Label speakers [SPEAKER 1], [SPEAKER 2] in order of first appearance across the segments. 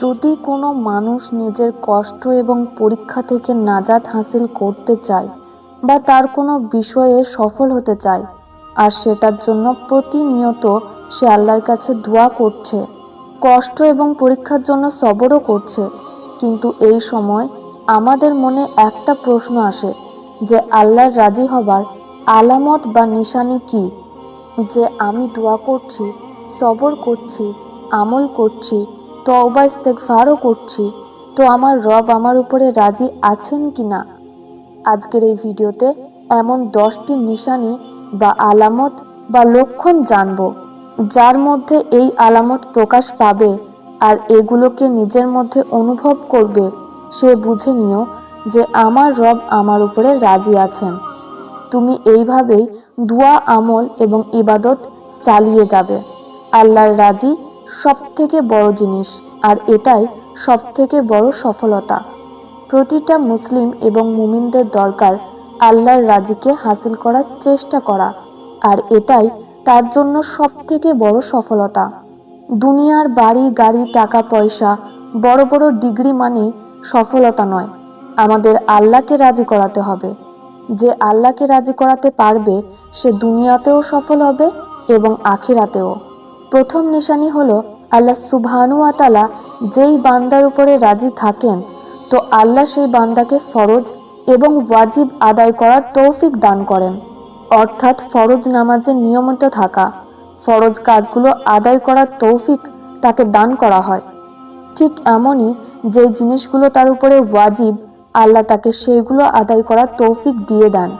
[SPEAKER 1] যদি কোনো মানুষ নিজের কষ্ট এবং পরীক্ষা থেকে নাজাত হাসিল করতে চায় বা তার কোনো বিষয়ে সফল হতে চায় আর সেটার জন্য প্রতিনিয়ত সে আল্লাহর কাছে দোয়া করছে, কষ্ট এবং পরীক্ষার জন্য সবরও করছে, কিন্তু এই সময় আমাদের মনে একটা প্রশ্ন আসে যে আল্লাহর রাজি হবার আলামত বা নিশানি কি? যে আমি দোয়া করছি, সবর করছি, আমল করছি, তওবা ইস্তেগফারও করছি, তো আমার রব আমার উপরে রাজি আছেন কি না? আজকের এই ভিডিওতে এমন 10টি নিশানি বা আলামত বা লক্ষণ জানব, যার মধ্যে এই আলামত প্রকাশ পাবে আর এগুলোকে নিজের মধ্যে অনুভব করবে, সে বুঝে নিও যে আমার রব আমার উপরে রাজি আছেন। তুমি এইভাবেই দোয়া, আমল এবং ইবাদত চালিয়ে যাবে। আল্লাহর রাজি সবথেকে বড় জিনিস, আর এটাই সবথেকে বড় সফলতা। প্রতিটা মুসলিম এবং মুমিনদের দরকার আল্লাহর রাজিকে হাসিল করার চেষ্টা করা, আর এটাই তার জন্য সবথেকে বড় সফলতা। দুনিয়ার বাড়ি, গাড়ি, টাকা পয়সা, বড় বড় ডিগ্রি মানেই সফলতা নয়। আমাদের আল্লাহকে রাজি করাতে হবে। যে আল্লাহকে রাজি করাতে পারবে সে দুনিয়াতেও সফল হবে এবং আখিরাতেও। প্রথম নিশানি হলো আল্লাহ সুবহানাহু ওয়া তাআলা যেই বান্দার উপরে রাজি থাকেন, তো আল্লাহ সেই বান্দাকে ফরজ এবং ওয়াজিব আদায় করার তৌফিক দান করেন। অর্থাৎ ফরজ নামাজে নিয়মিত থাকা, ফরজ কাজগুলো আদায় করার তৌফিক তাকে দান করা হয়। ঠিক এমনই যে জিনিসগুলো তার উপরে ওয়াজিব, আল্লাহ তাকে সেইগুলো আদায় করার তৌফিক দিয়ে দেন।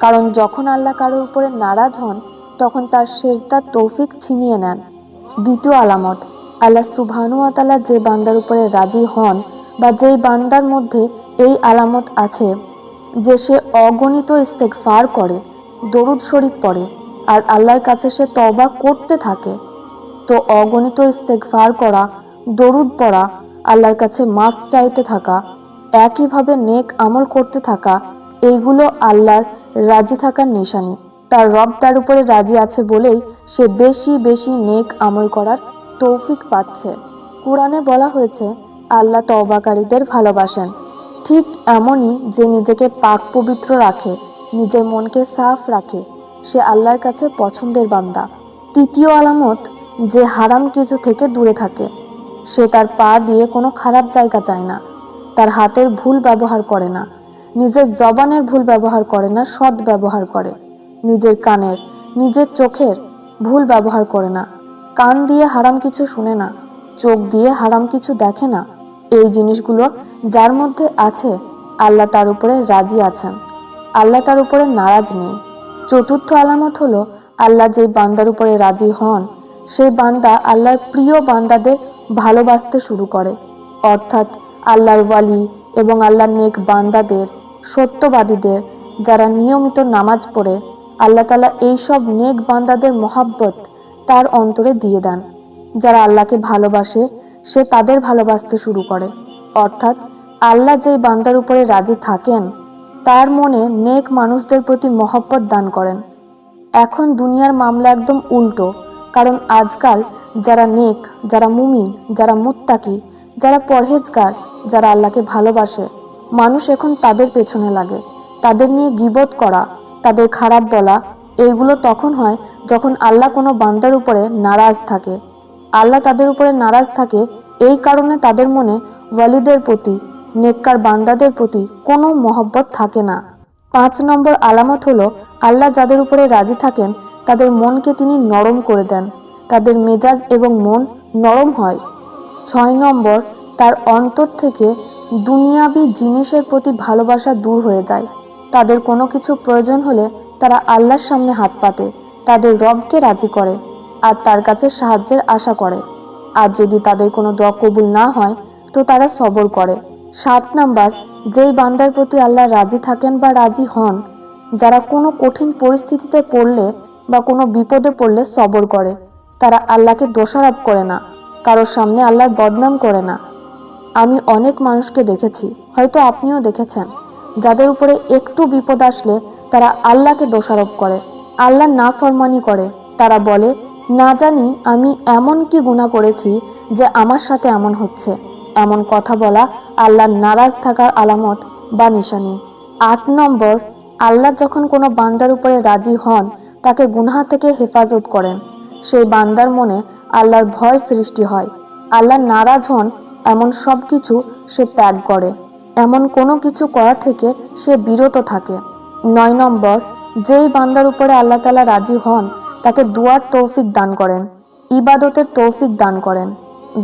[SPEAKER 1] কারণ যখন আল্লাহ কারোর উপরে নারাজ হন তখন তার সেজদার তৌফিক ছিনিয়ে নেন। দ্বিতীয় আলামত, আল্লাহ সুবহানাহু ওয়া তাআলা যে বান্দার উপরে রাজি হন বা যেই বান্দার মধ্যে এই আলামত আছে যে সে অগণিত ইস্তেগফার করে, দরুদ শরীফ পড়ে আর আল্লাহর কাছে সে তওবা করতে থাকে, তো অগণিত ইস্তেগফার করা, দরুদ পড়া, আল্লাহর কাছে মাফ চাইতে থাকা, একইভাবে নেক আমল করতে থাকা, এইগুলো আল্লাহর রাজি থাকার নিশানি। তার রব তার উপরে রাজি আছে বলেই সে বেশি বেশি নেক আমল করার তৌফিক পাচ্ছে। কোরআনে বলা হয়েছে আল্লাহ তওবাকারীদের ভালোবাসেন। ঠিক এমনই যে নিজেকে পাক পবিত্র রাখে, নিজের মনকে সাফ রাখে, সে আল্লাহর কাছে পছন্দের বান্দা। তৃতীয় আলামত, যে হারাম কিছু থেকে দূরে থাকে। সে তার পা দিয়ে কোনো খারাপ জায়গা চায় না, তার হাতের ভুল ব্যবহার করে না, নিজের জবানের ভুল ব্যবহার করে না, সৎ ব্যবহার করে। নিজের কানের, নিজের চোখের ভুল ব্যবহার করে না, কান দিয়ে হারাম কিছু শুনে না, চোখ দিয়ে হারাম কিছু দেখে না। এই জিনিসগুলো যার মধ্যে আছে আল্লাহ তার উপরে রাজি আছেন, আল্লাহ তার উপরে নারাজ নেই। চতুর্থ আলামত হলো আল্লাহ যেই বান্দার উপরে রাজি হন সেই বান্দা আল্লাহর প্রিয় বান্দাদের ভালোবাসতে শুরু করে। অর্থাৎ আল্লাহর ওয়ালি এবং আল্লাহর নেক বান্দাদের, সত্যবাদীদের, যারা নিয়মিত নামাজ পড়ে, আল্লাহ তাআলা এইসব নেক বান্দাদের মহাব্বত তার অন্তরে দিয়ে দেন। যারা আল্লাহকে ভালোবাসে সে তাদের ভালোবাসতে শুরু করে। অর্থাৎ আল্লাহ যেই বান্দার উপরে রাজি থাকেন তার মনে নেক মানুষদের প্রতি মহব্বত দান করেন। এখন দুনিয়ার মামলা একদম উল্টো, কারণ আজকাল যারা নেক, যারা মুমিন, যারা মুত্তাকি, যারা পরহেজগার, যারা আল্লাহকে ভালোবাসে, মানুষ এখন তাদের পেছনে লাগে। তাদের নিয়ে গীবত করা, তাদের খারাপ বলা, এইগুলো তখন হয় যখন আল্লাহ কোনো বান্দার উপরে নারাজ থাকে। আল্লাহ তাদের উপরে নারাজ থাকে এই কারণে তাদের মনে ওয়ালিদের প্রতি, নেককার বান্দাদের প্রতি কোনো মহব্বত থাকে না। 5 নম্বর আলামত হলো আল্লাহ যাদের উপরে রাজি থাকেন তাদের মনকে তিনি নরম করে দেন, তাদের মেজাজ এবং মন নরম হয়। 6 নম্বর, তার অন্তর থেকে দুনিয়াবি জিনিসের প্রতি ভালোবাসা দূর হয়ে যায়। তাদের কোনো কিছু প্রয়োজন হলে তারা আল্লাহর সামনে হাত পাতে, তাদের রবকে রাজি করে আর তার কাছে সাহায্যের আশা করে। আর যদি তাদের কোনো দোয়া কবুল না হয় তো তারা সবর করে। 7 নাম্বার, যেই বান্দার প্রতি আল্লাহ রাজি থাকেন বা রাজি হন, যারা কোনো কঠিন পরিস্থিতিতে পড়লে বা কোনো বিপদে পড়লে সবর করে, তারা আল্লাহকে দোষারোপ করে না, কারোর সামনে আল্লাহর বদনাম করে না। আমি অনেক মানুষকে দেখেছি, হয়তো আপনিও দেখেছেন, যাদের উপরে একটু বিপদ আসলে তারা আল্লাহকে দোষারোপ করে, আল্লাহর নাফরমানি করে। তারা বলে, না জানি আমি এমন কি গুনাহ করেছি যে আমার সাথে এমন হচ্ছে। এমন কথা বলা আল্লাহর নারাজ থাকার আলামত বা নিশানি। 8 নম্বর, আল্লাহ যখন কোনো বান্দার উপরে রাজি হন তাকে গুনাহ থেকে হেফাজত করেন। সেই বান্দার মনে আল্লাহর ভয় সৃষ্টি হয়। আল্লাহ নারাজ হন এমন সব কিছু সে ত্যাগ করে, এমন কোনো কিছু করা থেকে সে বিরত থাকে। 9 নম্বর, যেই বান্দার উপরে আল্লাহ তাআলা রাজি হন তাকে দুয়ার তৌফিক দান করেন, ইবাদতের তৌফিক দান করেন।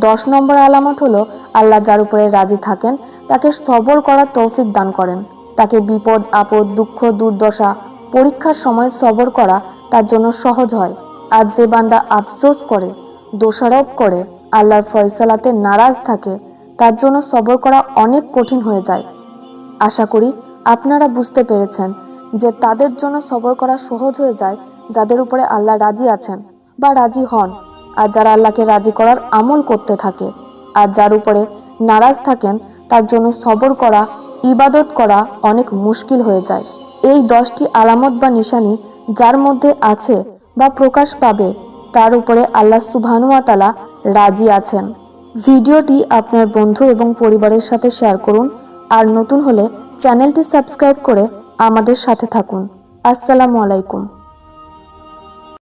[SPEAKER 1] 10 নম্বর আলামত হলো আল্লাহ যার উপরে রাজি থাকেন তাকে সবর করার তৌফিক দান করেন। তাকে বিপদ আপদ, দুঃখ, দুর্দশা, পরীক্ষার সময় সবর করা তার জন্য সহজ হয়। আর যে বান্দা আফসোস করে, দোষারোপ করে, আল্লাহর ফয়সালাতে নারাজ থাকে, তার জন্য সবর করা অনেক কঠিন হয়ে যায়। আশা করি আপনারা বুঝতে পেরেছেন যে তাদের জন্য সবর করা সহজ হয়ে যায় যাদের উপরে আল্লাহ রাজি আছেন বা রাজি হন, আর যারা আল্লাহকে রাজি করার আমল করতে থাকে। আর যার উপরে নারাজ থাকেন তার জন্য সবর করা, ইবাদত করা অনেক মুশকিল হয়ে যায়। এই 10টি আলামত বা নিশানি যার মধ্যে আছে বা প্রকাশ পাবে তার উপরে আল্লাহ সুবহানাহু ওয়া তাআলা রাজি আছেন। ভিডিওটি আপনার বন্ধু এবং পরিবারের সাথে শেয়ার করুন। আর নতুন হলে চ্যানেলটি সাবস্ক্রাইব করে আমাদের সাথে থাকুন। আসসালামু আলাইকুম।